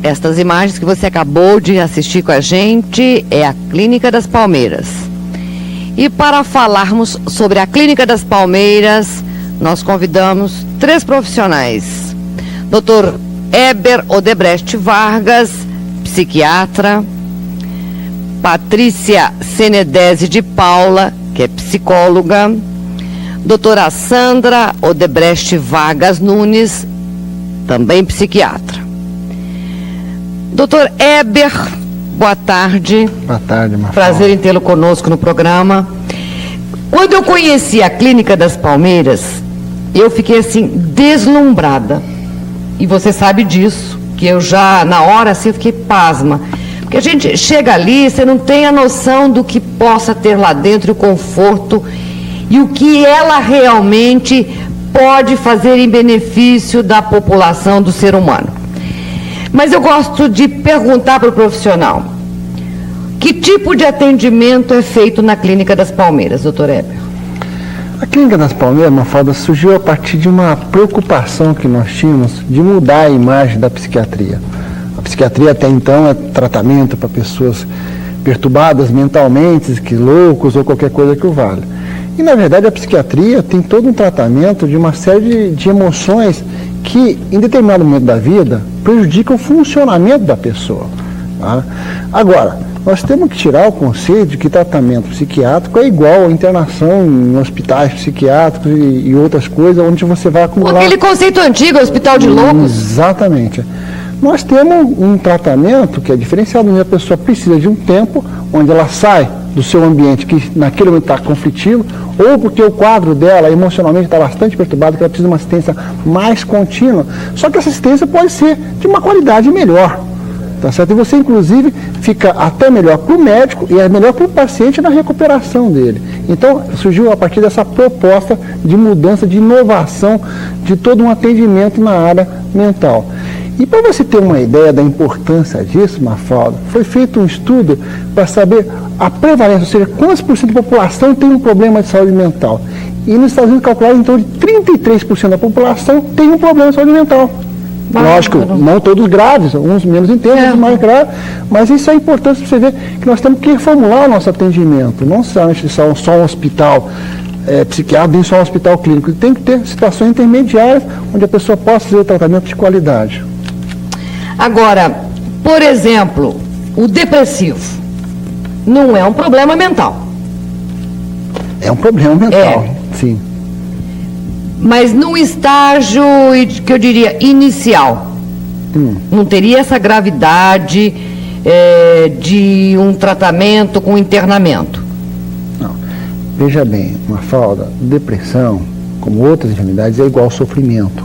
estas imagens que você acabou de assistir com a gente, é a Clínica das Palmeiras. E para falarmos sobre a Clínica das Palmeiras, nós convidamos 3 profissionais. Dr. Heber Odebrecht Vargas, psiquiatra. Patrícia Senedese de Paula, que é psicóloga. Doutora Sandra Odebrecht Vargas Nunes, também psiquiatra. Doutor Heber, boa tarde. Boa tarde, Mafalda. Prazer em tê-lo conosco no programa. Quando eu conheci a Clínica das Palmeiras, eu fiquei assim, deslumbrada. E você sabe disso, que eu já, na hora, assim, eu fiquei pasma. Porque a gente chega ali, você não tem a noção do que possa ter lá dentro, o conforto, e o que ela realmente pode fazer em benefício da população, do ser humano. Mas eu gosto de perguntar para o profissional, que tipo de atendimento é feito na Clínica das Palmeiras, doutor Heber? A Clínica das Palmeiras, Mafalda, surgiu a partir de uma preocupação que nós tínhamos de mudar a imagem da psiquiatria. A psiquiatria até então é tratamento para pessoas perturbadas mentalmente, que loucos ou qualquer coisa que o valha. E na verdade a psiquiatria tem todo um tratamento de uma série de emoções que em determinado momento da vida prejudicam o funcionamento da pessoa. Tá? Agora, nós temos que tirar o conceito de que tratamento psiquiátrico é igual a internação em hospitais psiquiátricos e outras coisas onde você vai acumular... Aquele conceito antigo, hospital de loucos. Exatamente. Nós temos um tratamento que é diferenciado, onde a pessoa precisa de um tempo, onde ela sai do seu ambiente que naquele momento está conflitivo, ou porque o quadro dela emocionalmente está bastante perturbado, que ela precisa de uma assistência mais contínua. Só que essa assistência pode ser de uma qualidade melhor. Tá certo? E você, inclusive, fica até melhor para o médico e é melhor para o paciente na recuperação dele. Então, surgiu a partir dessa proposta de mudança, de inovação de todo um atendimento na área mental. E para você ter uma ideia da importância disso, Mafalda, foi feito um estudo para saber a prevalência, ou seja, quantos por cento da população tem um problema de saúde mental. E nos Estados Unidos calcularam em torno de 33% da população tem um problema de saúde mental. Lógico, não todos graves, uns menos intensos, outros mais graves, mas isso é importante para você ver que nós temos que reformular o nosso atendimento, não somente só um hospital psiquiátrico, nem só um hospital clínico, tem que ter situações intermediárias onde a pessoa possa fazer o tratamento de qualidade. Agora, por exemplo, o depressivo não é um problema mental. É um problema mental, sim. Mas num estágio, que eu diria, inicial, não teria essa gravidade de um tratamento com internamento? Não. Veja bem, Mafalda, depressão, como outras enfermidades, é igual ao sofrimento.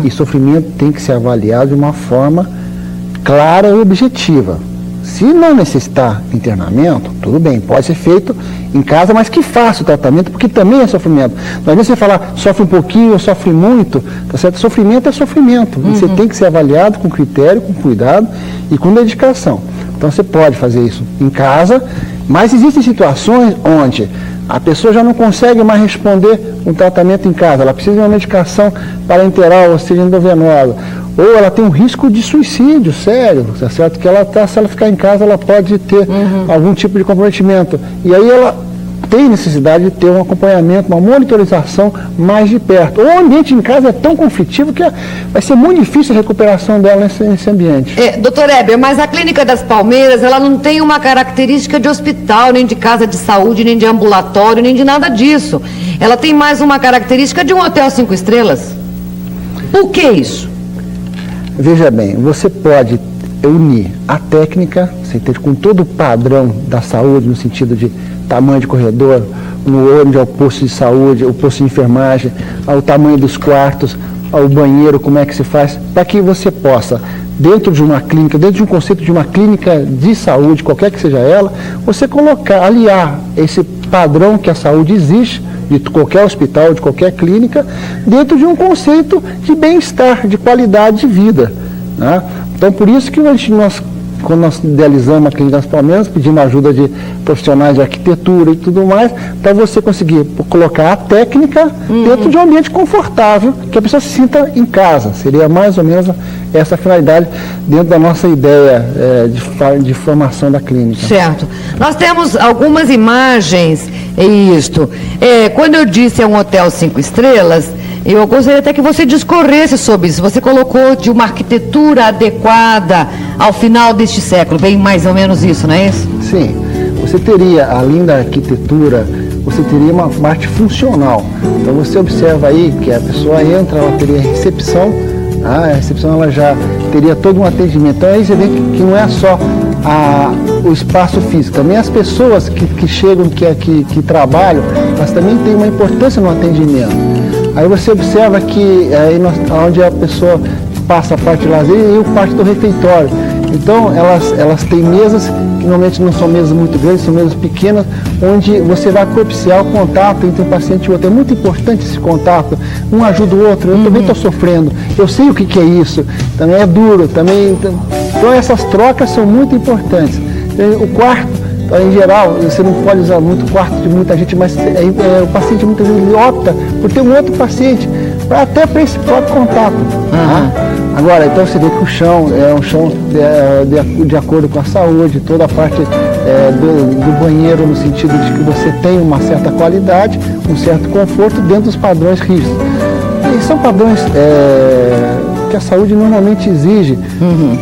E sofrimento tem que ser avaliado de uma forma clara e objetiva. Se não necessitar internamento, tudo bem, pode ser feito em casa, mas que faça o tratamento, porque também é sofrimento. Não adianta você falar, sofre um pouquinho ou sofre muito, tá certo? Sofrimento é sofrimento. Você tem que ser avaliado com critério, com cuidado e com dedicação. Então você pode fazer isso em casa, mas existem situações onde a pessoa já não consegue mais responder um tratamento em casa, ela precisa de uma medicação parenteral, ou seja, endovenosa, ou ela tem um risco de suicídio sério, tá certo? Que se ela ficar em casa, ela pode ter algum tipo de comprometimento. E aí ela tem necessidade de ter um acompanhamento, uma monitorização mais de perto. O ambiente em casa é tão conflitivo que vai ser muito difícil a recuperação dela nesse ambiente. Doutor Heber, mas a Clínica das Palmeiras, ela não tem uma característica de hospital, nem de casa de saúde, nem de ambulatório, nem de nada disso. Ela tem mais uma característica de um hotel 5 estrelas. Por que isso? Veja bem, você pode unir a técnica, você ter com todo o padrão da saúde, no sentido de tamanho de corredor, onde é o posto de saúde, o posto de enfermagem, o tamanho dos quartos, o banheiro, como é que se faz, para que você possa, dentro de uma clínica, dentro de um conceito de uma clínica de saúde, qualquer que seja ela, você aliar esse padrão que a saúde existe, de qualquer hospital, de qualquer clínica, dentro de um conceito de bem-estar, de qualidade de vida. Né? Então, por isso que nós quando nós idealizamos a Clínica das Palmeiras, pedimos ajuda de profissionais de arquitetura e tudo mais, para você conseguir colocar a técnica dentro de um ambiente confortável, que a pessoa se sinta em casa. Seria mais ou menos essa a finalidade dentro da nossa ideia de formação da clínica. Certo. Nós temos algumas imagens, quando eu disse é um hotel 5 estrelas, eu gostaria até que você discorresse sobre isso. Você colocou de uma arquitetura adequada ao final deste século, bem mais ou menos isso, não é isso? Sim. Você teria, além da arquitetura, você teria uma parte funcional. Então você observa aí que a pessoa entra, ela teria recepção, a recepção ela já teria todo um atendimento. Então aí você vê que não é só o espaço físico, também as pessoas que chegam, que trabalham, elas também têm uma importância no atendimento. Aí você observa que onde a pessoa passa a parte de lazer e a parte do refeitório. Então, elas têm mesas, que normalmente não são mesas muito grandes, são mesas pequenas, onde você vai propiciar o contato entre um paciente e outro. É muito importante esse contato, um ajuda o outro. Eu também estou sofrendo, eu sei o que é isso, também é duro, também. Então, essas trocas são muito importantes. O quarto, em geral, você não pode usar muito quarto de muita gente, mas o paciente muitas vezes opta por ter um outro paciente, até para esse próprio contato. Agora, então você vê que o chão é um chão de acordo com a saúde, toda a parte do banheiro, no sentido de que você tem uma certa qualidade, um certo conforto dentro dos padrões rígidos. E são padrões que a saúde normalmente exige,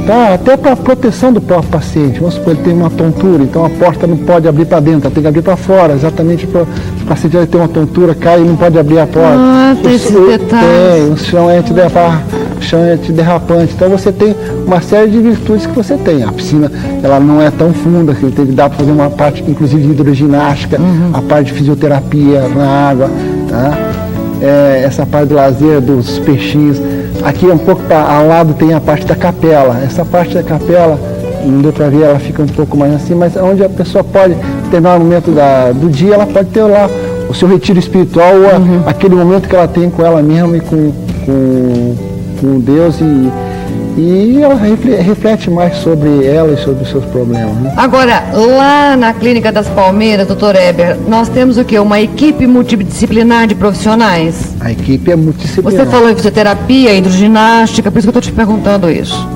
tá? Até para a proteção do próprio paciente. Vamos supor, ele tem uma tontura, então a porta não pode abrir para dentro, tem que abrir para fora, exatamente para o paciente ter uma tontura, cai e não pode abrir a porta. Tem esse detalhe. O chão é antiderrapante, então você tem uma série de virtudes que você tem. A piscina, ela não é tão funda, que dá para fazer uma parte, inclusive, de hidroginástica, a parte de fisioterapia na água, tá? Essa parte do lazer, dos peixinhos. Aqui um pouco ao lado tem a parte da capela. Essa parte da capela, não deu para ver, ela fica um pouco mais assim, mas onde a pessoa pode, em determinado momento do dia, ela pode ter lá o seu retiro espiritual, ou aquele momento que ela tem com ela mesma e com Deus, e ela reflete mais sobre ela e sobre os seus problemas. Né? Agora, lá na Clínica das Palmeiras, doutor Heber, nós temos o quê? Uma equipe multidisciplinar de profissionais? A equipe é multidisciplinar. Você falou em fisioterapia, hidroginástica, por isso que eu estou te perguntando isso.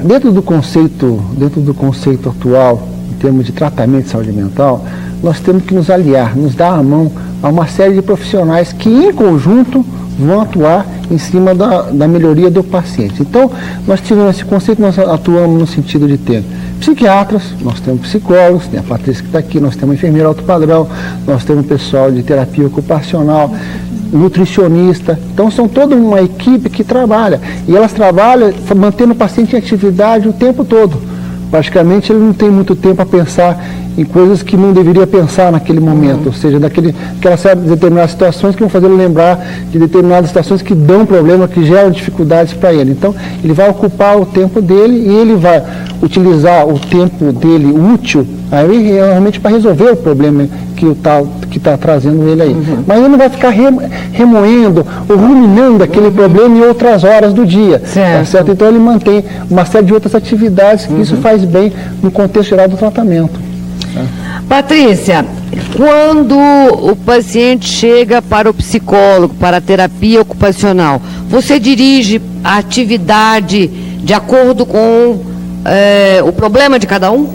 Dentro do conceito atual, em termos de tratamento de saúde mental, nós temos que nos aliar, nos dar a mão a uma série de profissionais que, em conjunto, vão atuar em cima da melhoria do paciente. Então, nós tivemos esse conceito, nós atuamos no sentido de ter psiquiatras, nós temos psicólogos, tem a Patrícia que está aqui, nós temos enfermeira alto padrão, nós temos pessoal de terapia ocupacional, nutricionista. Então, são toda uma equipe que trabalha, e elas trabalham mantendo o paciente em atividade o tempo todo. Praticamente ele não tem muito tempo a pensar em coisas que não deveria pensar naquele momento, ou seja, aquelas determinadas situações que vão fazer ele lembrar de determinadas situações que dão problema, que geram dificuldades para ele. Então, ele vai ocupar o tempo dele e ele vai utilizar o tempo dele útil aí realmente para resolver o problema que está trazendo ele aí. Mas ele não vai ficar remoendo ou ruminando aquele problema em outras horas do dia. Certo? Então ele mantém uma série de outras atividades que isso faz bem no contexto geral do tratamento. Patrícia, quando o paciente chega para o psicólogo, para a terapia ocupacional, você dirige a atividade de acordo com o problema de cada um?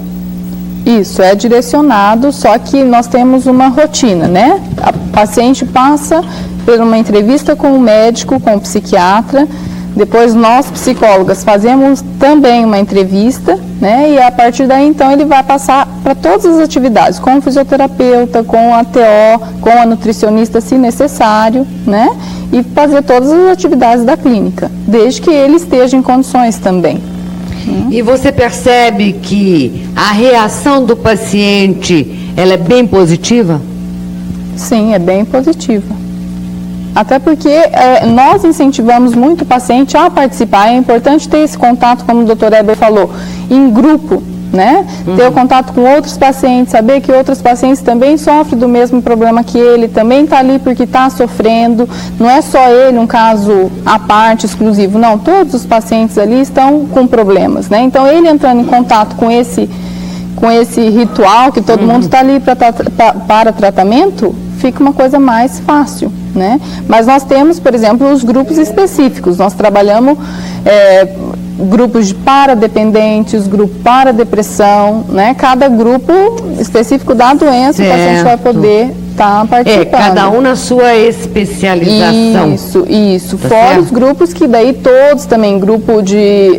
Isso, é direcionado, só que nós temos uma rotina, né? O paciente passa por uma entrevista com o médico, com o psiquiatra, depois nós, psicólogas, fazemos também uma entrevista, né? E a partir daí, então, ele vai passar para todas as atividades, com o fisioterapeuta, com a TO, com a nutricionista, se necessário, né? E fazer todas as atividades da clínica, desde que ele esteja em condições também. E você percebe que a reação do paciente, ela é bem positiva? Sim, é bem positiva. Até porque nós incentivamos muito o paciente a participar. É importante ter esse contato, como o Dr. Heber falou, em grupo, né? Ter o contato com outros pacientes, saber que outros pacientes também sofrem do mesmo problema que ele, também está ali porque está sofrendo, não é só ele um caso à parte, exclusivo, não, todos os pacientes ali estão com problemas, né? Então, ele entrando em contato com esse ritual, que todo mundo está ali para tratamento, fica uma coisa mais fácil, né? Mas nós temos, por exemplo, os grupos específicos, nós trabalhamos grupos para dependentes, grupo para depressão, né? Cada grupo específico da doença, o paciente vai poder estar participando. Cada um na sua especialização. Isso. Tá Fora certo? os grupos que daí todos também, grupo de...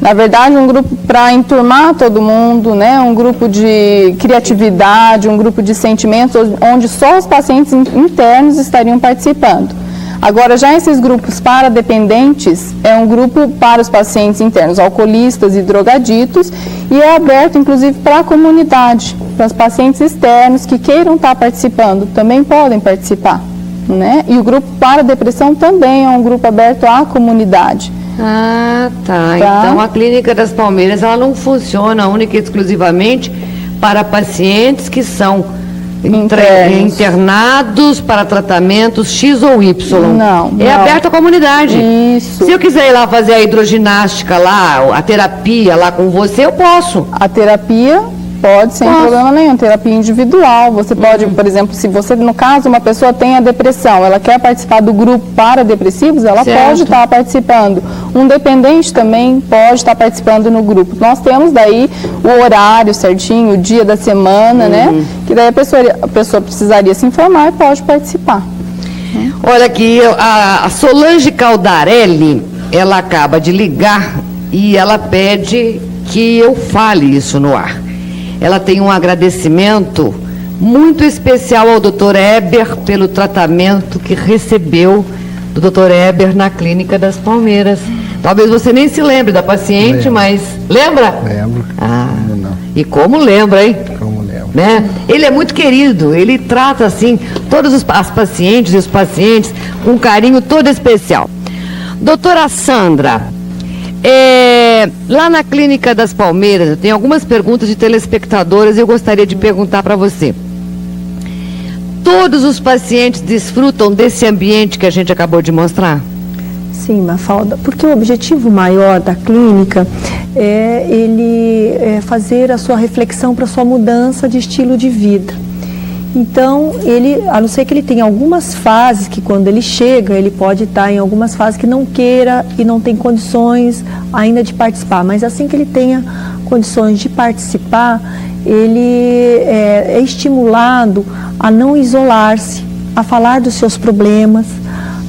na verdade, um grupo para enturmar todo mundo, né? Um grupo de criatividade, um grupo de sentimentos, onde só os pacientes internos estariam participando. Agora, já esses grupos para dependentes, é um grupo para os pacientes internos, alcoolistas e drogaditos, e é aberto, inclusive, para a comunidade, para os pacientes externos que queiram estar participando, também podem participar, né? E o grupo para depressão também é um grupo aberto à comunidade. Ah, tá. Então, a Clínica das Palmeiras, ela não funciona única e exclusivamente para pacientes que são internados para tratamentos X ou Y. Não. Aberto à comunidade. Isso. Se eu quiser ir lá fazer a hidroginástica lá, a terapia lá com você, eu posso. A terapia pode, sem problema nenhum, terapia individual. Você pode, por exemplo, se você, no caso, uma pessoa tem a depressão, ela quer participar do grupo para depressivos, ela pode estar participando. Um dependente também pode estar participando no grupo. Nós temos daí o horário certinho, o dia da semana, né? Que daí a pessoa precisaria se informar e pode participar. Olha aqui, a Solange Caldarelli, ela acaba de ligar e ela pede que eu fale isso no ar. Ela tem um agradecimento muito especial ao Dr. Eber pelo tratamento que recebeu do Dr. Eber na Clínica das Palmeiras. Talvez você nem se lembre da paciente, mas... Lembra? Lembro. Não. E como lembra, hein? Como lembro. Né? Ele é muito querido, ele trata, assim, todas as pacientes e os pacientes com um carinho todo especial. Doutora Sandra... lá na Clínica das Palmeiras, eu tenho algumas perguntas de telespectadoras e eu gostaria de perguntar para você. Todos os pacientes desfrutam desse ambiente que a gente acabou de mostrar? Sim, Mafalda, porque o objetivo maior da clínica é ele fazer a sua reflexão para a sua mudança de estilo de vida. Então, a não ser que ele tenha algumas fases que quando ele chega, ele pode estar em algumas fases que não queira e não tem condições ainda de participar. Mas assim que ele tenha condições de participar, ele é estimulado a não isolar-se, a falar dos seus problemas,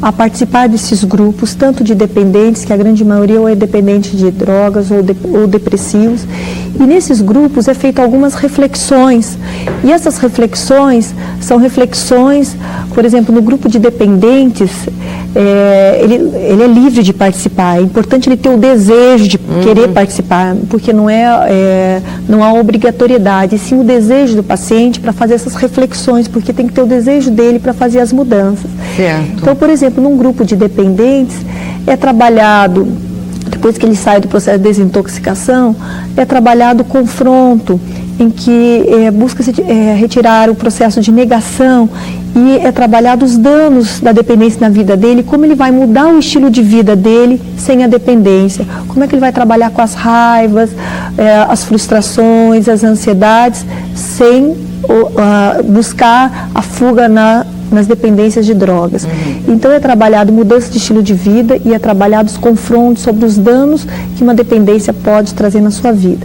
a participar desses grupos, tanto de dependentes, que a grande maioria ou é dependente de drogas ou depressivos. E nesses grupos é feito algumas reflexões. E essas reflexões são reflexões, por exemplo, no grupo de dependentes, ele é livre de participar. É importante ele ter o desejo de querer participar, porque não há obrigatoriedade, e sim o desejo do paciente para fazer essas reflexões, porque tem que ter o desejo dele para fazer as mudanças. Certo. Então, por exemplo, num grupo de dependentes, é trabalhado, depois que ele sai do processo de desintoxicação, é trabalhado o confronto, em que busca-se retirar o processo de negação e é trabalhado os danos da dependência na vida dele, como ele vai mudar o estilo de vida dele sem a dependência, como é que ele vai trabalhar com as raivas, as frustrações, as ansiedades, sem buscar a fuga nas dependências de drogas. Então é trabalhado mudança de estilo de vida e é trabalhado os confrontos sobre os danos que uma dependência pode trazer na sua vida.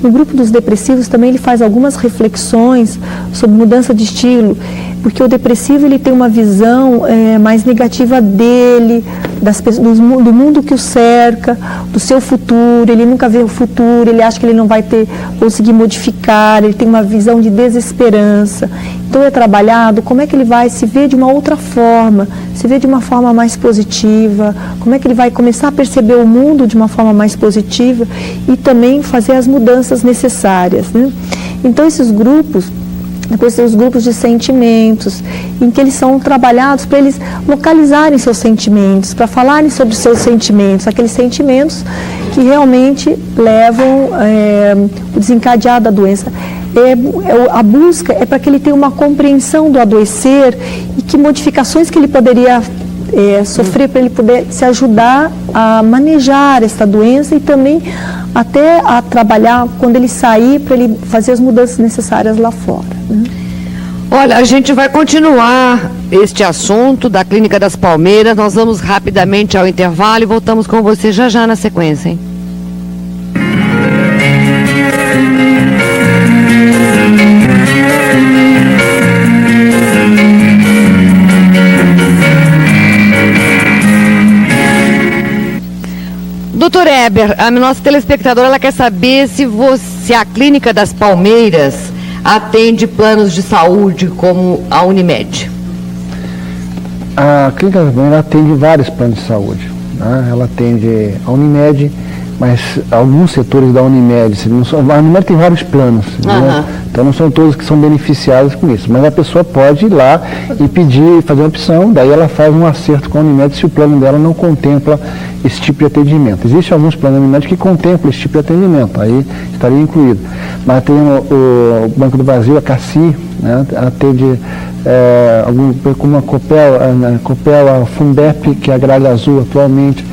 No grupo dos depressivos também ele faz algumas reflexões sobre mudança de estilo, porque o depressivo ele tem uma visão mais negativa dele, do mundo que o cerca, do seu futuro, ele nunca vê o futuro, ele acha que ele não vai conseguir modificar, ele tem uma visão de desesperança. Então é trabalhado como é que ele vai se ver de uma outra forma, se ver de uma forma mais positiva, como é que ele vai começar a perceber o mundo de uma forma mais positiva e também fazer as mudanças necessárias, né? Então esses grupos, depois tem os grupos de sentimentos, em que eles são trabalhados para eles localizarem seus sentimentos, para falarem sobre seus sentimentos, aqueles sentimentos que realmente levam o desencadear da doença. A busca é para que ele tenha uma compreensão do adoecer e que modificações que ele poderia sofrer para ele poder se ajudar a manejar esta doença e também até a trabalhar quando ele sair para ele fazer as mudanças necessárias lá fora, né? Olha, a gente vai continuar este assunto da Clínica das Palmeiras. Nós vamos rapidamente ao intervalo e voltamos com você já na sequência, hein? Doutor Heber, a nossa telespectadora ela quer saber se a Clínica das Palmeiras atende planos de saúde como a Unimed. A Clínica das Palmeiras atende vários planos de saúde, né? Ela atende a Unimed, mas alguns setores da Unimed, a Unimed tem vários planos, né? Então não são todos que são beneficiados com isso, mas a pessoa pode ir lá e pedir, fazer uma opção, daí ela faz um acerto com a Unimed se o plano dela não contempla esse tipo de atendimento. Existem alguns planos da Unimed que contemplam esse tipo de atendimento, aí estaria incluído. Mas tem o Banco do Brasil, a CACI, né, atende como a Copel, a Fundep, que é a Gralha Azul atualmente.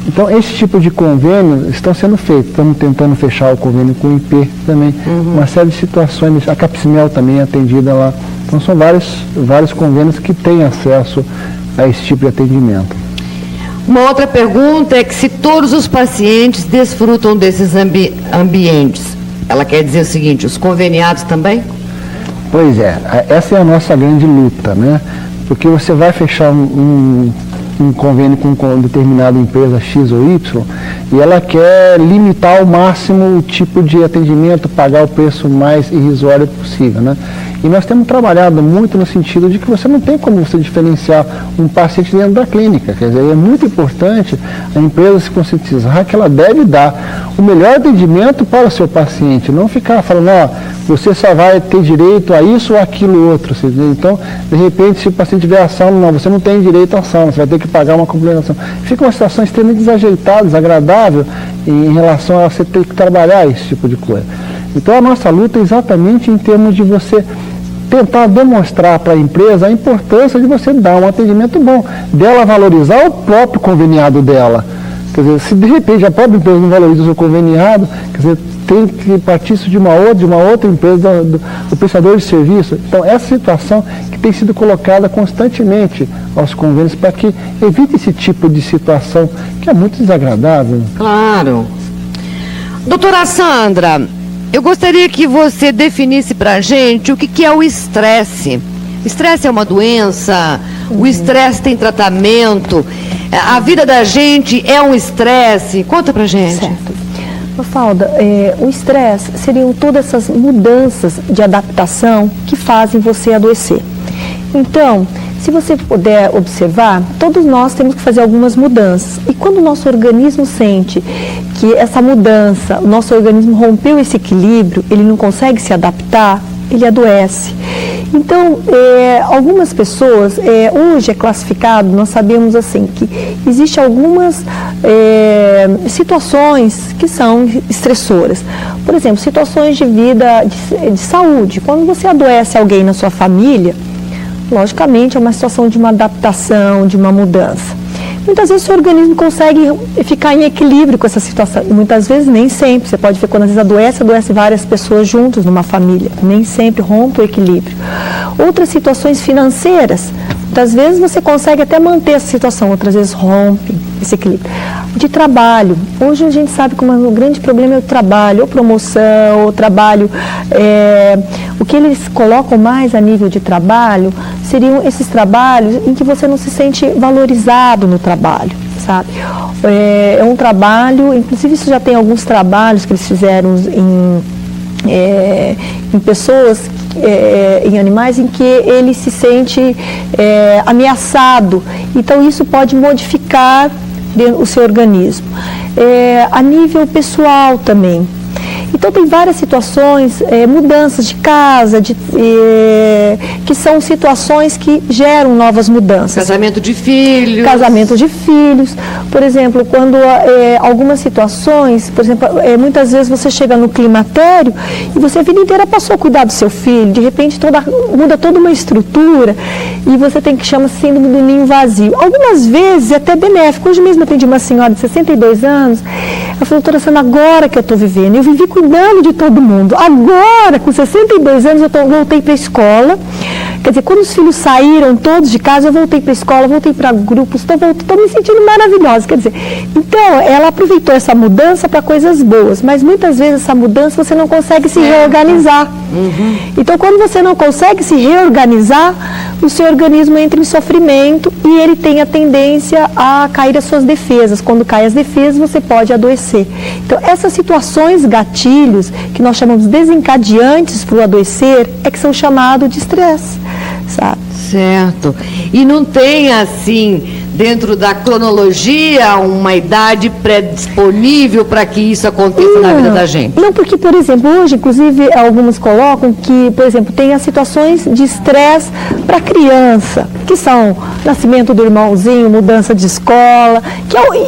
Então, esse tipo de convênio estão sendo feitos. Estamos tentando fechar o convênio com o IP também. Uma série de situações, a Capsimel também é atendida lá. Então, são vários convênios que têm acesso a esse tipo de atendimento. Uma outra pergunta é que se todos os pacientes desfrutam desses ambientes, ela quer dizer o seguinte, os conveniados também? Pois é, essa é a nossa grande luta, né? Porque você vai fechar um convênio com determinada empresa X ou Y e ela quer limitar ao máximo o tipo de atendimento, pagar o preço mais irrisório possível, né? E nós temos trabalhado muito no sentido de que você não tem como você diferenciar um paciente dentro da clínica. Quer dizer, é muito importante a empresa se conscientizar que ela deve dar o melhor atendimento para o seu paciente, não ficar falando, você só vai ter direito a isso ou aquilo outro. Então, de repente, se o paciente tiver ação, não, você não tem direito à ação, você vai ter que pagar uma compensação. Fica uma situação extremamente desajeitada, desagradável em relação a você ter que trabalhar esse tipo de coisa. Então, a nossa luta é exatamente em termos de você tentar demonstrar para a empresa a importância de você dar um atendimento bom, dela valorizar o próprio conveniado dela. Quer dizer, se de repente a própria empresa não valoriza o seu conveniado, quer dizer, tem que partir isso de uma outra empresa, do prestador de serviço. Então, essa situação que tem sido colocada constantemente aos convênios para que evite esse tipo de situação que é muito desagradável. Claro. Doutora Sandra, eu gostaria que você definisse para a gente o que é o estresse. Estresse é uma doença? O estresse tem tratamento? A vida da gente é um estresse? Conta pra gente. Certo. Mafalda, o estresse seriam todas essas mudanças de adaptação que fazem você adoecer. Então, se você puder observar, todos nós temos que fazer algumas mudanças. E quando o nosso organismo sente que essa mudança, o nosso organismo rompeu esse equilíbrio, ele não consegue se adaptar, ele adoece. Então, algumas pessoas, hoje é classificado, nós sabemos assim, que existem algumas situações que são estressoras. Por exemplo, situações de vida, de saúde. Quando você adoece alguém na sua família, logicamente é uma situação de uma adaptação, de uma mudança. Muitas vezes o seu organismo consegue ficar em equilíbrio com essa situação. E muitas vezes nem sempre. Você pode ver quando às vezes adoece várias pessoas juntos numa família. Nem sempre rompe o equilíbrio. Outras situações financeiras. Muitas vezes você consegue até manter essa situação, outras vezes rompe esse equilíbrio. De trabalho. Hoje a gente sabe que o grande problema é o trabalho, ou promoção, ou trabalho. O que eles colocam mais a nível de trabalho seriam esses trabalhos em que você não se sente valorizado no trabalho, sabe? É um trabalho, inclusive isso já tem alguns trabalhos que eles fizeram em pessoas, em animais, em que ele se sente ameaçado. Então isso pode modificar o seu organismo. A nível pessoal também. Então tem várias situações, mudanças de casa, que são situações que geram novas mudanças. Casamento de filhos. Casamento de filhos. Por exemplo, quando algumas situações, por exemplo, muitas vezes você chega no climatério e você a vida inteira passou a cuidar do seu filho, de repente muda toda uma estrutura e você tem que chama síndrome do ninho vazio. Algumas vezes é até benéfico. Hoje mesmo eu atendi uma senhora de 62 anos, ela falou, doutora Sandra, agora que eu estou vivendo, eu vivi cuidando de todo mundo. Agora, com 62 anos, eu voltei para a escola. Quer dizer, quando os filhos saíram todos de casa, eu voltei para a escola, voltei para grupos, estou me sentindo maravilhosa. Quer dizer, então, ela aproveitou essa mudança para coisas boas, mas muitas vezes essa mudança você não consegue se reorganizar. Então, quando você não consegue se reorganizar, o seu organismo entra em sofrimento e ele tem a tendência a cair as suas defesas. Quando caem as defesas, você pode adoecer. Então, essas situações gatilhos, que nós chamamos desencadeantes para o adoecer, é que são chamados de estresse, sabe? Certo. E não tem, assim, dentro da cronologia, uma idade predisponível para que isso aconteça na vida da gente? Não, porque, por exemplo, hoje, inclusive, alguns colocam que, por exemplo, tem as situações de estresse para criança, que são nascimento do irmãozinho, mudança de escola,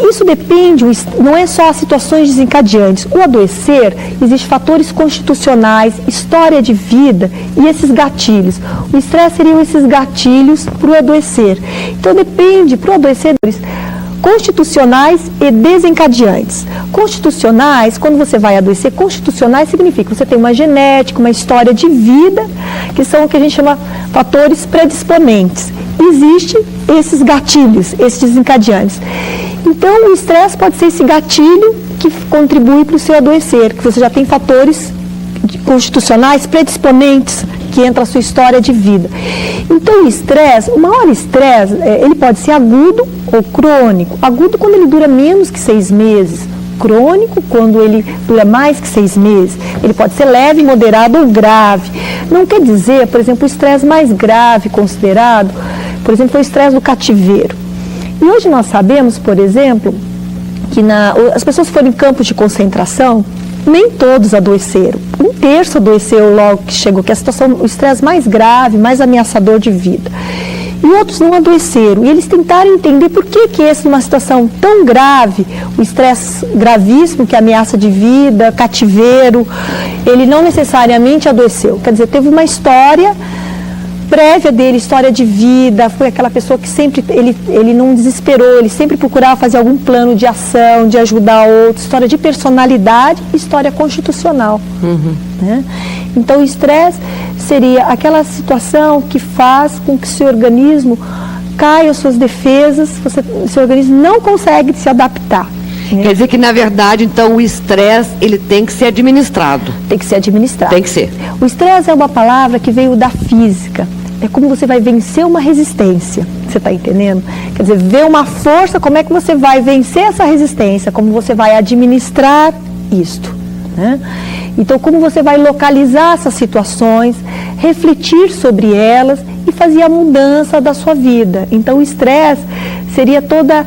isso depende, não é só as situações desencadeantes. O adoecer, existem fatores constitucionais, história de vida e esses gatilhos. O estresse seriam esses gatilhos para o adoecer. Então, depende, para o adoecer, constitucionais e desencadeantes. Constitucionais, quando você vai adoecer, constitucionais significa que você tem uma genética, uma história de vida, que são o que a gente chama fatores predisponentes. Existem esses gatilhos, esses desencadeantes. Então, o estresse pode ser esse gatilho que contribui para o seu adoecer, que você já tem fatores constitucionais predisponentes, que entra a sua história de vida. Então, o estresse, o maior estresse, ele pode ser agudo ou crônico. Agudo quando ele dura menos que 6 meses. Crônico quando ele dura mais que 6 meses. Ele pode ser leve, moderado ou grave. Não quer dizer, por exemplo, o estresse mais grave considerado, por exemplo, foi o estresse do cativeiro. E hoje nós sabemos, por exemplo, que as pessoas que foram em campos de concentração, nem todos adoeceram. 1/3 adoeceu logo que chegou, que é a situação, o estresse mais grave, mais ameaçador de vida. E outros não adoeceram. E eles tentaram entender por que esse, numa situação tão grave, o estresse gravíssimo, que ameaça de vida, cativeiro, ele não necessariamente adoeceu. Quer dizer, teve uma história prévia dele, história de vida, foi aquela pessoa que sempre, ele não desesperou, ele sempre procurava fazer algum plano de ação, de ajudar outros, história de personalidade, história constitucional. Né? Então, o estresse seria aquela situação que faz com que o seu organismo caia as suas defesas, o seu organismo não consegue se adaptar. Quer dizer que, na verdade, então, o estresse, ele tem que ser administrado. Tem que ser administrado. Tem que ser. O estresse é uma palavra que veio da física. É como você vai vencer uma resistência. Você está entendendo? Quer dizer, ver uma força, como é que você vai vencer essa resistência? Como você vai administrar isto? Né? Então, como você vai localizar essas situações, refletir sobre elas e fazer a mudança da sua vida. Então, o estresse seria toda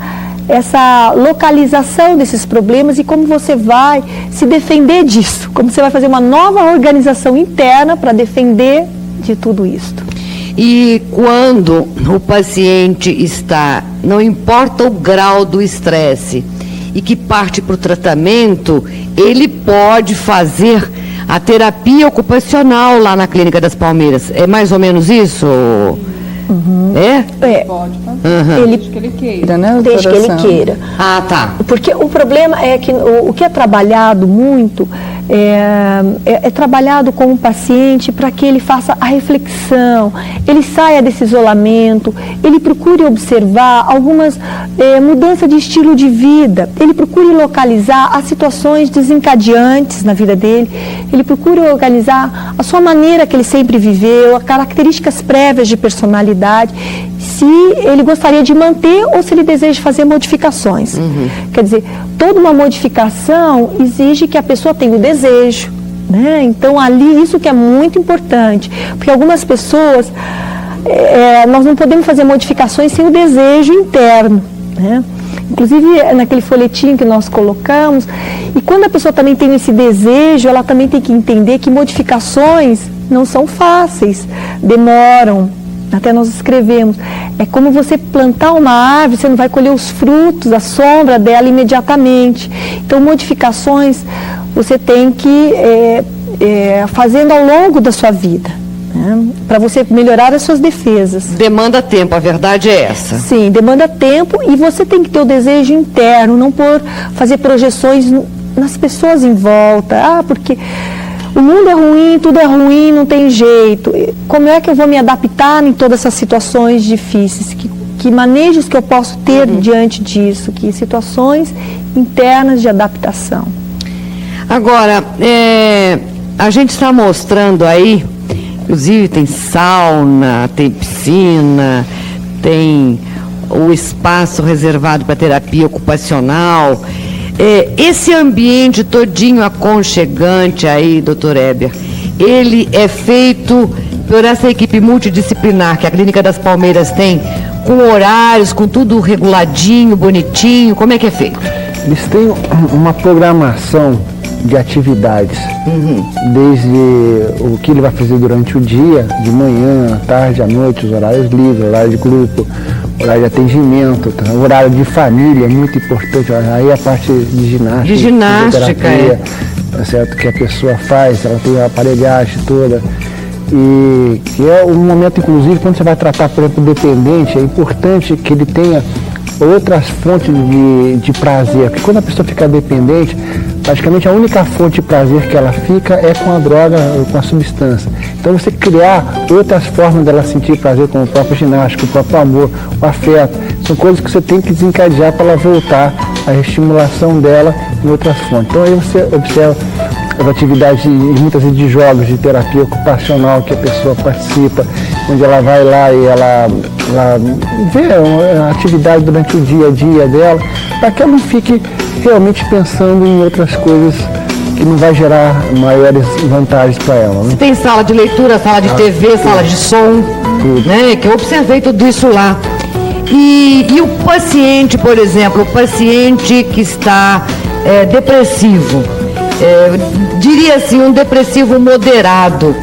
essa localização desses problemas e como você vai se defender disso, como você vai fazer uma nova organização interna para defender de tudo isto. E quando o paciente está, não importa o grau do estresse, e que parte para o tratamento, ele pode fazer a terapia ocupacional lá na Clínica das Palmeiras. É mais ou menos isso? Ele pode fazer, desde que ele queira, né? Desde que ele queira. Ah, tá. Porque o problema é que o que é trabalhado muito é trabalhado com o paciente para que ele faça a reflexão, ele saia desse isolamento, ele procure observar algumas mudanças de estilo de vida, ele procure localizar as situações desencadeantes na vida dele, ele procure organizar a sua maneira que ele sempre viveu, as características prévias de personalidade, se ele gostaria de manter ou se ele deseja fazer modificações. Quer dizer, toda uma modificação exige que a pessoa tenha o desejo, né? Então, ali, isso que é muito importante, porque algumas pessoas, nós não podemos fazer modificações sem o desejo interno, né? inclusive naquele folhetinho que nós colocamos. E quando a pessoa também tem esse desejo, ela também tem que entender que modificações não são fáceis, demoram. Até nós escrevemos, é como você plantar uma árvore, você não vai colher os frutos, a sombra dela imediatamente. Então, modificações você tem que fazendo ao longo da sua vida, né, para você melhorar as suas defesas. Demanda tempo, a verdade é essa. Sim, demanda tempo e você tem que ter o desejo interno, não fazer projeções nas pessoas em volta. Porque o mundo é ruim, tudo é ruim, não tem jeito. Como é que eu vou me adaptar em todas essas situações difíceis? Que manejos que eu posso ter diante disso? Que situações internas de adaptação? Agora, a gente está mostrando aí, inclusive tem sauna, tem piscina, tem o espaço reservado para terapia ocupacional. Esse ambiente todinho aconchegante aí, doutor Heber, ele é feito por essa equipe multidisciplinar que a Clínica das Palmeiras tem, com horários, com tudo reguladinho, bonitinho, como é que é feito? Eles têm uma programação de atividades, desde o que ele vai fazer durante o dia, de manhã, à tarde, à noite, os horários livres, horário de grupo, horário de atendimento, horário de família, é muito importante. Aí a parte de ginástica. De ginástica, tá certo? Que a pessoa faz, ela tem a aparelhagem toda. E que é um momento, inclusive, quando você vai tratar, por exemplo, o dependente, é importante que ele tenha outras fontes de prazer. Porque quando a pessoa fica dependente, praticamente a única fonte de prazer que ela fica é com a droga, com a substância. Então você criar outras formas dela sentir prazer, como o próprio ginástica, o próprio amor, o afeto, são coisas que você tem que desencadear para ela voltar à estimulação dela em outras fontes. Então aí você observa as atividades, muitas vezes de jogos, de terapia ocupacional que a pessoa participa, onde ela vai lá e ela vê a atividade durante o dia a dia dela, para que ela não fique realmente pensando em outras coisas que não vai gerar maiores vantagens para ela. Né? Tem sala de leitura, sala de TV, sala de som, né? Que eu observei tudo isso lá. E o paciente, por exemplo, o paciente que está depressivo, diria assim, um depressivo moderado,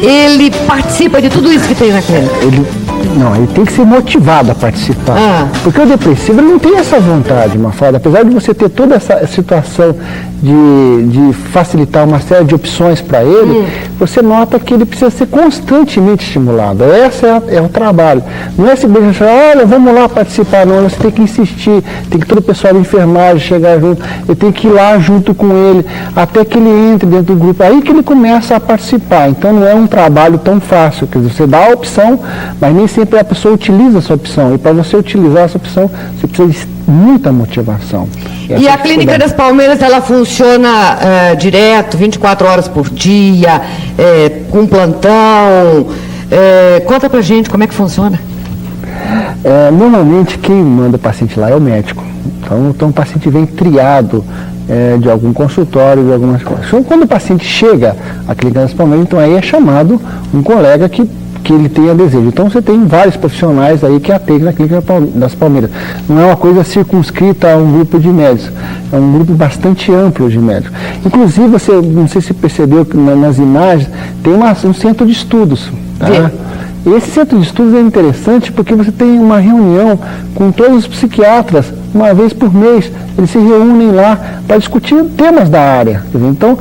ele participa de tudo isso que tem na clínica? Ele tem que ser motivado a participar. Porque o depressivo ele não tem essa vontade, Mafalda. Apesar de você ter toda essa situação de facilitar uma série de opções para ele, você nota que ele precisa ser constantemente estimulado. Esse é o trabalho. Não é simplesmente falar, olha, vamos lá participar. Não, você tem que insistir, tem que todo o pessoal de enfermagem chegar junto, ele tem que ir lá junto com ele, até que ele entre dentro do grupo. Aí que ele começa a participar. Então não é um trabalho tão fácil. Quer dizer, você dá a opção, mas nem sempre a pessoa utiliza essa opção. E para você utilizar essa opção, você precisa de muita motivação. E a Clínica das Palmeiras, ela funciona direto, 24 horas por dia, com plantão. Conta pra gente como é que funciona. Normalmente quem manda o paciente lá é o médico. Então o paciente vem triado de algum consultório, de algumas coisas. Então, quando o paciente chega à Clínica das Palmeiras, então aí é chamado um colega que ele tenha desejo. Então você tem vários profissionais aí que atendem na Clínica das Palmeiras. Não é uma coisa circunscrita a um grupo de médicos, é um grupo bastante amplo de médicos. Inclusive, você, não sei se percebeu que nas imagens, tem um centro de estudos. Tá? E esse centro de estudos é interessante porque você tem uma reunião com todos os psiquiatras, uma vez por mês, eles se reúnem lá para discutir temas da área. Então,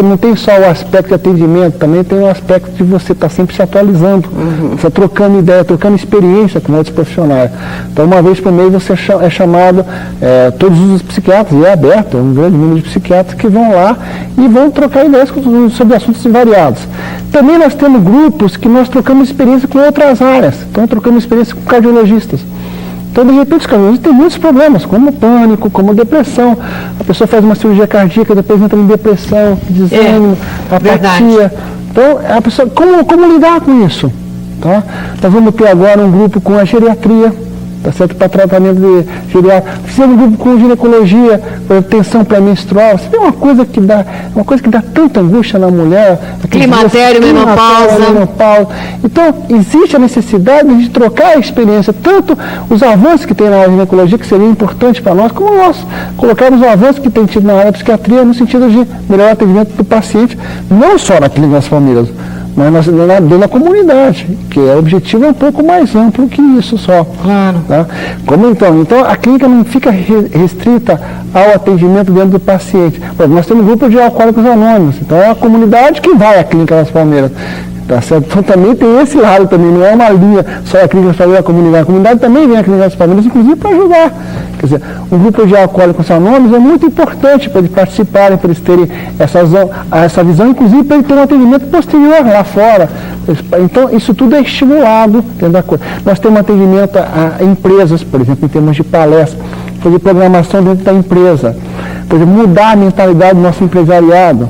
não tem só o aspecto de atendimento, também tem o aspecto de você estar sempre se atualizando, você trocando ideia, trocando experiência com outros profissionais. Então, uma vez por mês você é chamado, todos os psiquiatras, e é aberto, um grande número de psiquiatras que vão lá e vão trocar ideias sobre assuntos variados. Também nós temos grupos que nós trocamos experiência com outras áreas, então trocamos experiência com cardiologistas. Então, de repente, os cardiologistas têm muitos problemas, como pânico, como depressão. A pessoa faz uma cirurgia cardíaca, depois entra em depressão, desânimo, apatia. Então, a pessoa, como lidar com isso? Tá? Nós vamos ter agora um grupo com a geriatria, tá certo? Para tratamento de geriátrico. Fizemos um grupo com ginecologia, tensão pré-menstrual. Você tem uma coisa que dá tanta angústia na mulher. Climatério, menopausa. Então, existe a necessidade de trocar a experiência, tanto os avanços que tem na área de ginecologia, que seria importante para nós, como nós colocarmos os avanços que tem tido na área da psiquiatria, no sentido de melhorar o atendimento do paciente, não só na Clínica das Palmeiras, mas dentro da comunidade, que o objetivo é um pouco mais amplo que isso só. Claro. Tá? Então a clínica não fica restrita ao atendimento dentro do paciente. Nós temos um grupo de alcoólicos anônimos, então é a comunidade que vai à Clínica das Palmeiras. Tá certo? Então também tem esse lado também, não é uma linha só a Clínica das Palmeiras, a comunidade também vem à Clínica das Palmeiras, inclusive para ajudar. Quer dizer, um grupo de alcoólicos anônimos é muito importante para eles participarem, para eles terem essa visão, inclusive para eles terem um atendimento posterior lá fora. Então, isso tudo é estimulado dentro da coisa. Nós temos atendimento a empresas, por exemplo, em termos de palestra, fazer programação dentro da empresa, por exemplo, mudar a mentalidade do nosso empresariado.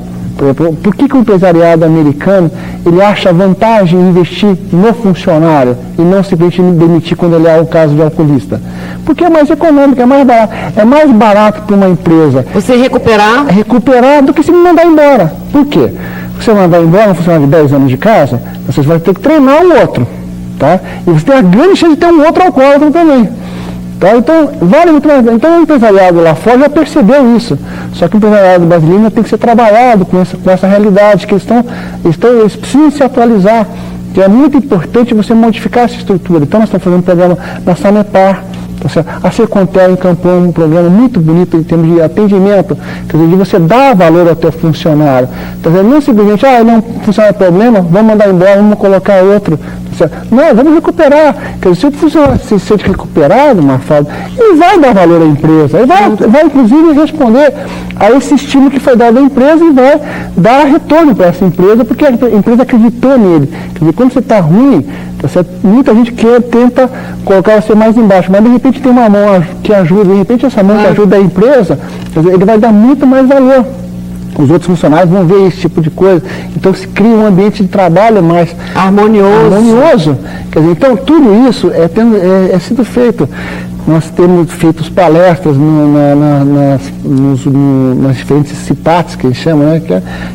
Por que o empresariado americano ele acha vantagem em investir no funcionário e não simplesmente demitir quando ele é o caso de alcoolista? Porque é mais econômico, é mais barato para uma empresa você recuperar do que se mandar embora. Por quê? Se você mandar embora um funcionário de 10 anos de casa, você vai ter que treinar o outro, tá? E você tem a grande chance de ter um outro alcoólatra também. Tá? Então, vale muito mais. Então, o empresariado lá fora já percebeu isso. Só que o empresariado brasileiro tem que ser trabalhado com essa realidade, que eles precisam se atualizar. Que é muito importante você modificar essa estrutura. Então, nós estamos fazendo um programa na Sanepar, a Secontel em Campo, um programa muito bonito em termos de atendimento, quer dizer, de você dar valor ao teu funcionário. Então, não simplesmente, ele não funciona problema, vamos mandar embora, vamos colocar outro. Não, vamos recuperar. Quer dizer, se o funcionário se sente recuperado, Mafalda, ele vai dar valor à empresa, ele vai inclusive responder a esse estímulo que foi dado à empresa e vai dar retorno para essa empresa, porque a empresa acreditou nele. Quer dizer, quando você está ruim, muita gente tenta colocar você mais embaixo, mas de repente tem uma mão que ajuda, de repente essa mão que ajuda a empresa, quer dizer, ele vai dar muito mais valor. Os outros funcionários vão ver esse tipo de coisa. Então se cria um ambiente de trabalho mais harmonioso. Quer dizer, então tudo isso é sido feito. Nós temos feito palestras nas diferentes CIPATs, que eles chamam, né?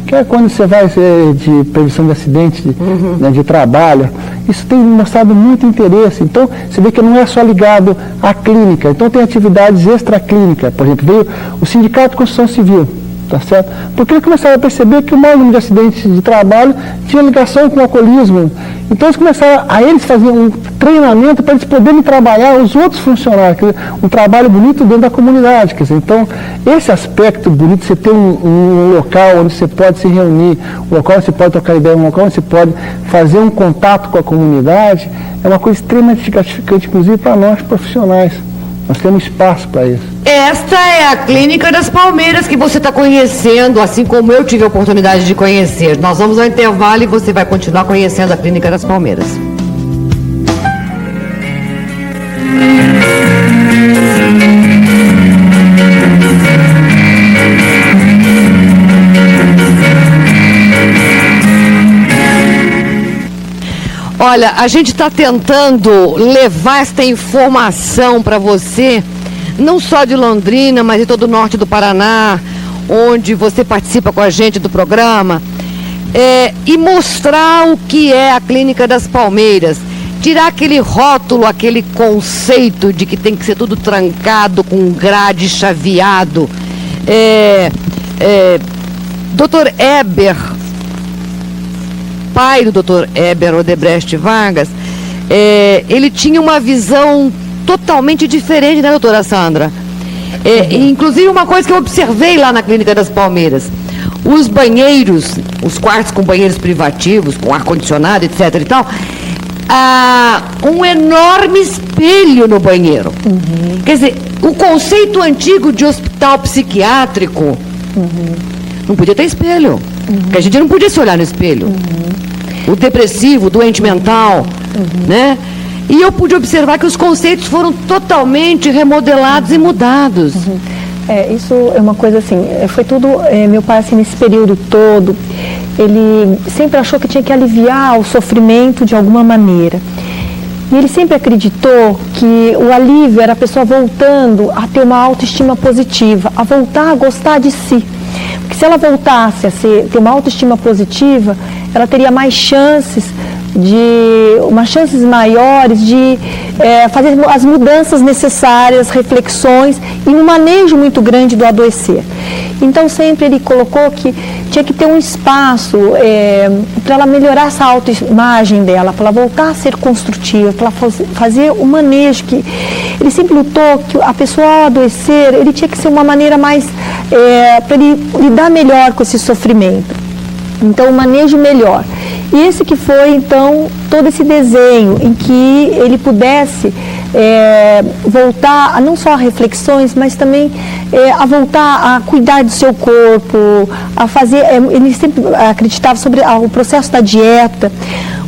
que é quando você vai de prevenção de acidente de trabalho. Isso tem mostrado muito interesse. Então, você vê que não é só ligado à clínica. Então, tem atividades extraclínicas. Por exemplo, veio o Sindicato de Construção Civil. Tá certo? Porque eles começaram a perceber que o maior número de acidentes de trabalho tinha ligação com o alcoolismo. Então eles começaram eles faziam um treinamento para eles poderem trabalhar os outros funcionários, quer dizer, um trabalho bonito dentro da comunidade. Quer dizer, então, esse aspecto bonito, você ter um local onde você pode se reunir, um local onde você pode trocar ideia, um local onde você pode fazer um contato com a comunidade, é uma coisa extremamente gratificante, inclusive para nós profissionais. Nós temos espaço para isso. Esta é a Clínica das Palmeiras que você está conhecendo, assim como eu tive a oportunidade de conhecer. Nós vamos ao intervalo e você vai continuar conhecendo a Clínica das Palmeiras. Olha, a gente está tentando levar esta informação para você, não só de Londrina, mas de todo o norte do Paraná, onde você participa com a gente do programa, e mostrar o que é a Clínica das Palmeiras. Tirar aquele rótulo, aquele conceito de que tem que ser tudo trancado, com grade chaveado. Dr. Eber, pai do Dr. Eber Odebrecht Vargas, ele tinha uma visão totalmente diferente, né, doutora Sandra? Inclusive, uma coisa que eu observei lá na Clínica das Palmeiras, os banheiros, os quartos com banheiros privativos, com ar-condicionado, etc. e tal, um enorme espelho no banheiro. Quer dizer, o conceito antigo de hospital psiquiátrico não podia ter espelho, porque a gente não podia se olhar no espelho. O depressivo, o doente mental, né? E eu pude observar que os conceitos foram totalmente remodelados e mudados. Isso é uma coisa assim, foi tudo, meu pai assim, nesse período todo, ele sempre achou que tinha que aliviar o sofrimento de alguma maneira. E ele sempre acreditou que o alívio era a pessoa voltando a ter uma autoestima positiva, a voltar a gostar de si. Porque se ela voltasse a ter uma autoestima positiva, ela teria mais chances maiores de fazer as mudanças necessárias, reflexões e um manejo muito grande do adoecer. Então sempre ele colocou que tinha que ter um espaço para ela melhorar essa autoimagem dela, para ela voltar a ser construtiva, para ela fazer o manejo que ele sempre lutou que a pessoa ao adoecer, ele tinha que ser uma maneira mais para ele lidar melhor com esse sofrimento. Então, um manejo melhor. E esse que foi, então, todo esse desenho em que ele pudesse voltar a não só a reflexões, mas também a voltar a cuidar do seu corpo, a fazer... ele sempre acreditava sobre o processo da dieta,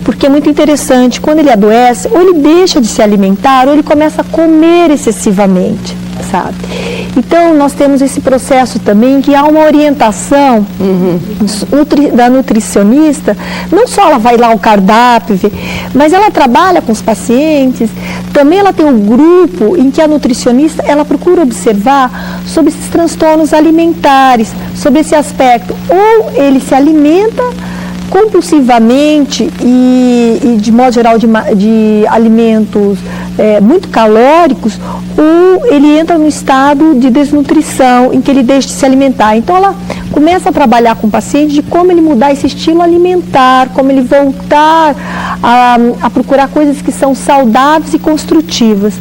porque é muito interessante, quando ele adoece, ou ele deixa de se alimentar, ou ele começa a comer excessivamente, sabe? Então, nós temos esse processo também que há uma orientação da nutricionista, não só ela vai lá ao cardápio, mas ela trabalha com os pacientes, também ela tem um grupo em que a nutricionista, ela procura observar sobre esses transtornos alimentares, sobre esse aspecto, ou ele se alimenta compulsivamente e de modo geral de alimentos muito calóricos, ou ele entra num estado de desnutrição em que ele deixa de se alimentar. Então ela começa a trabalhar com o paciente de como ele mudar esse estilo alimentar, como ele voltar a procurar coisas que são saudáveis e construtivas.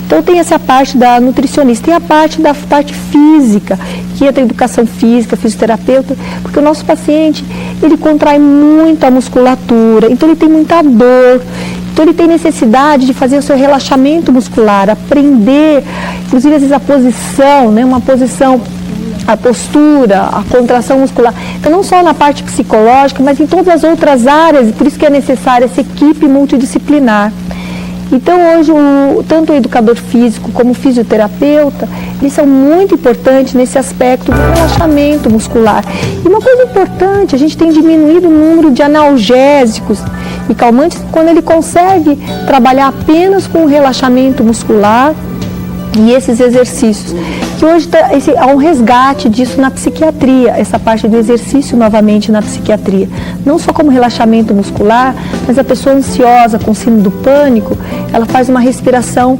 Então tem essa parte da nutricionista, tem a parte da parte física, que entra a educação física, fisioterapeuta, porque o nosso paciente, ele contrai muito a musculatura, então ele tem muita dor, então ele tem necessidade de fazer o seu relaxamento muscular, aprender, inclusive às vezes a posição, né, uma posição, a postura, a contração muscular. Então não só na parte psicológica, mas em todas as outras áreas, por isso que é necessária essa equipe multidisciplinar. Então hoje, tanto o educador físico como o fisioterapeuta, eles são muito importantes nesse aspecto do relaxamento muscular. E uma coisa importante, a gente tem diminuído o número de analgésicos e calmantes quando ele consegue trabalhar apenas com o relaxamento muscular e esses exercícios. Que hoje há um resgate disso na psiquiatria, essa parte do exercício novamente na psiquiatria. Não só como relaxamento muscular, mas a pessoa ansiosa com síndrome do pânico, ela faz uma respiração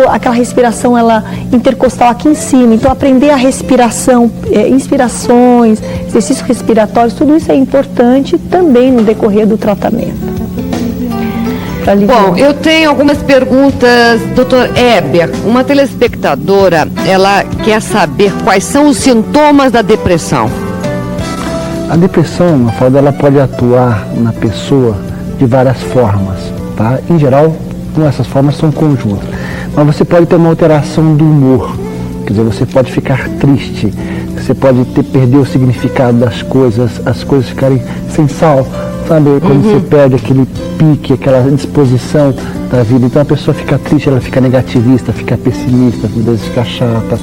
aquela respiração intercostal aqui em cima. Então aprender a respiração, inspirações, exercícios respiratórios, tudo isso é importante também no decorrer do tratamento. Bom, eu tenho algumas perguntas, doutor Heber. Uma telespectadora, ela quer saber quais são os sintomas da depressão. A depressão, Mafalda, ela pode atuar na pessoa de várias formas, tá? Em geral, essas formas são conjuntas. Mas você pode ter uma alteração do humor, quer dizer, você pode ficar triste, você pode perder o significado das coisas, as coisas ficarem sem sal. Sabe, quando você perde aquele pique, aquela disposição da vida, então a pessoa fica triste, ela fica negativista, fica pessimista, às vezes fica chata,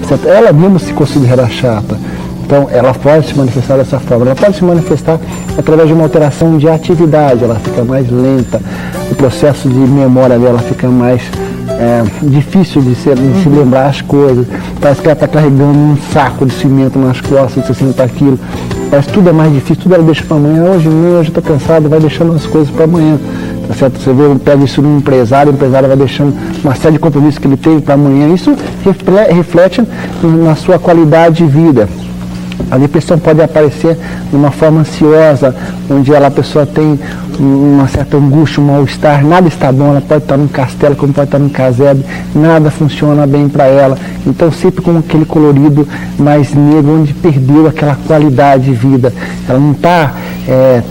certo? Ela mesmo se considera chata, então ela pode se manifestar dessa forma, ela pode se manifestar através de uma alteração de atividade, ela fica mais lenta, o processo de memória dela fica mais difícil de se lembrar as coisas, parece que ela está carregando um saco de cimento nas costas, 60 quilos, parece que tudo é mais difícil, tudo ela deixa para amanhã, hoje eu estou cansado, vai deixando as coisas para amanhã, tá certo? Você pega isso no empresário, o empresário vai deixando uma série de compromissos que ele tem para amanhã, isso reflete na sua qualidade de vida. A depressão pode aparecer de uma forma ansiosa, onde a pessoa tem uma certa angústia, um mal-estar, nada está bom, ela pode estar num castelo, como pode estar num casebre, nada funciona bem para ela. Então sempre com aquele colorido mais negro, onde perdeu aquela qualidade de vida. Ela não está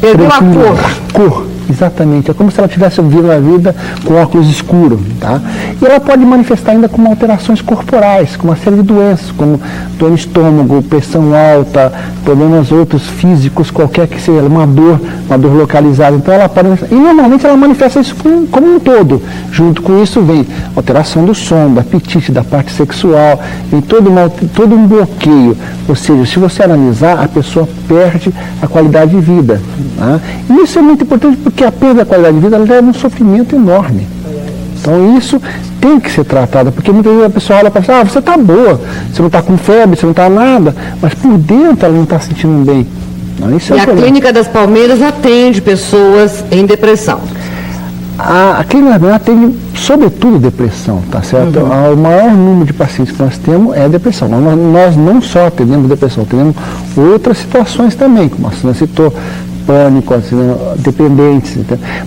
perdeu a cor. Exatamente, é como se ela tivesse vindo a vida com óculos escuros, tá? E ela pode manifestar ainda com alterações corporais, com uma série de doenças, como dor no estômago, pressão alta, problemas outros físicos, qualquer que seja, uma dor localizada. Então ela pode, e normalmente ela manifesta isso como um todo. Junto com isso vem alteração do sono, do apetite, da parte sexual, vem todo um bloqueio. Ou seja, se você analisar, a pessoa perde a qualidade de vida, tá? E isso é muito importante porque porque a perda da qualidade de vida ela leva um sofrimento enorme. Então isso tem que ser tratado, porque muitas vezes a pessoa olha para você, você está boa, você não está com febre, você não está nada, mas por dentro ela não está se sentindo bem. Não, isso e é a Clínica das Palmeiras atende pessoas em depressão? A Clínica das Palmeiras atende sobretudo depressão, tá certo? O maior número de pacientes que nós temos é depressão. Nós não só atendemos depressão, atendemos outras situações também, como a senhora citou, pânico, dependentes,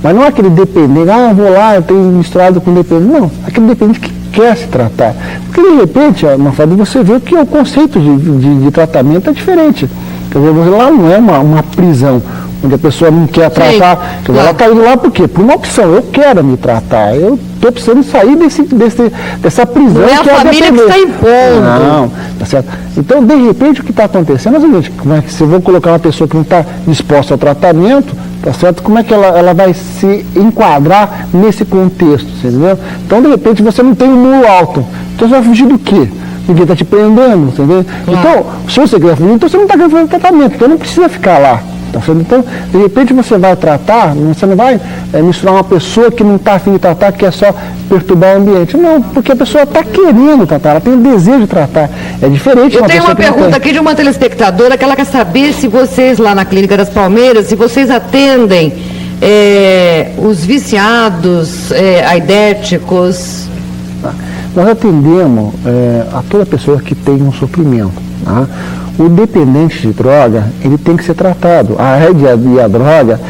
mas não aquele dependente, eu vou lá, eu tenho misturado com dependente, não, aquele dependente que quer se tratar, porque de repente, Mafalda, você vê que o conceito de tratamento é diferente, quer dizer, lá não é uma prisão, onde a pessoa não quer tratar, quer dizer, ela está indo lá por quê? Por uma opção, eu quero me tratar, eu estou precisando sair dessa prisão. Não é a família que está impondo. Não, tá certo. Então, de repente, o que está acontecendo é o seguinte, como é que se eu vou colocar uma pessoa que não está disposta ao tratamento, tá certo? Como é que ela vai se enquadrar nesse contexto, você entendeu? Então, de repente, você não tem um muro alto, então você vai fugir do quê? Ninguém está te prendendo, entendeu? Então, se você quer fugir, então você não está querendo fazer tratamento, então não precisa ficar lá. Então, de repente você vai tratar, você não vai misturar uma pessoa que não está afim de tratar, que é só perturbar o ambiente. Não, porque a pessoa está querendo tratar, ela tem o desejo de tratar. É diferente. Eu tenho uma pergunta aqui de uma telespectadora que ela quer saber se vocês lá na Clínica das Palmeiras, se vocês atendem os viciados, aidéticos. Nós atendemos a toda pessoa que tem um sofrimento. Tá? O dependente de droga, ele tem que ser tratado. A AIDS e a droga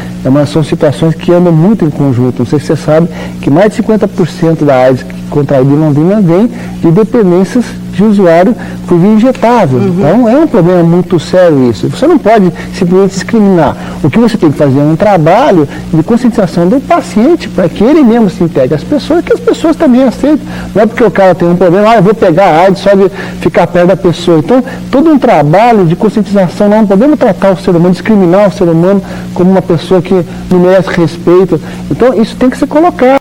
são situações que andam muito em conjunto. Não sei se você sabe que mais de 50% da AIDS contraída em Londrina vem de dependências de usuário por via injetável. Então é um problema muito sério isso. Você não pode simplesmente discriminar. O que você tem que fazer é um trabalho de conscientização do paciente para que ele mesmo se integre às pessoas, que as pessoas também aceitem. Não é porque o cara tem um problema, eu vou pegar a AIDS só de ficar perto da pessoa. Então, todo um trabalho de conscientização, não podemos tratar o ser humano, discriminar o ser humano como uma pessoa que não merece respeito. Então, isso tem que ser colocado.